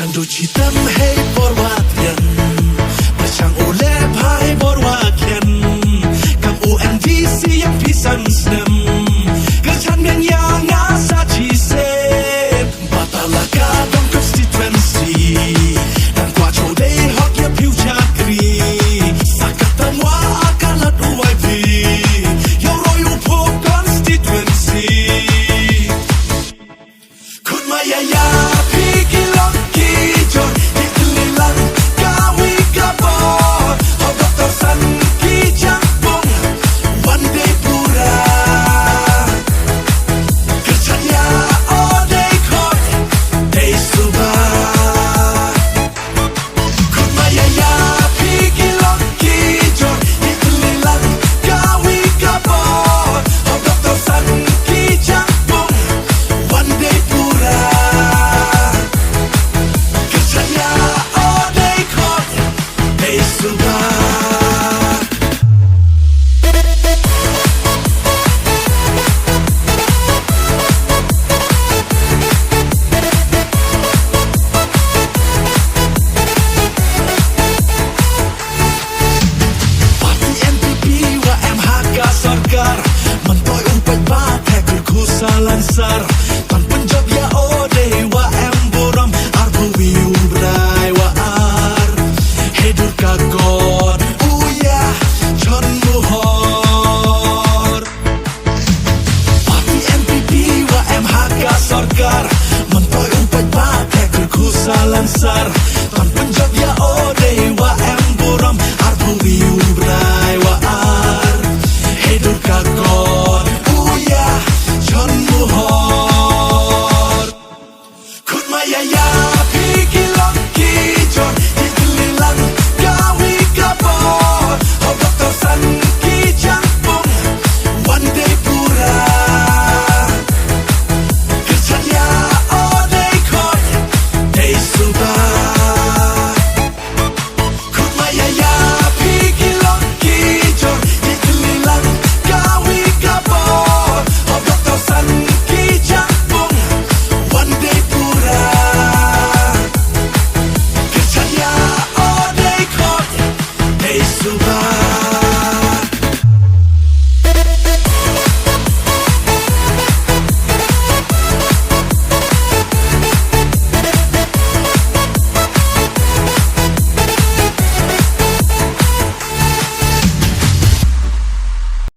Mandu chitam hey borwatyan Bachang oleh bhai borwatyan Kam ONGC yang pisan snem Kerjan yang ngasa chisep Batalaka dong constituency Dan kwacho day hot ya piu chakri Sakatan wa akalat UIP Yo royal po constituency Kun maya ya pikilok kijon Dikelilang kawi kapor Hau Dr. San Kijambong One day pura Kerjanya odei kot Day subah Kun maya ya pikilok kijon Dikelilang kawi kapor Hau Dr. San Kijambong One day pura Kerjanya odei kot Day subah Parti NPP wa MHK Sarkar Mentoi umpet batek kurkusa lansar Tan penjob ya ode wa emboram Arbu wiu brai wa ar Hedur kagon uya Chon muhor Parti NPP wa MHK Sarkar Mentoi umpet batek kurkusa lansar Tan penjob ya ode wa emboram Arbu wiu brai wa ar Hedur kagon uya Chon muhor Kun maya ya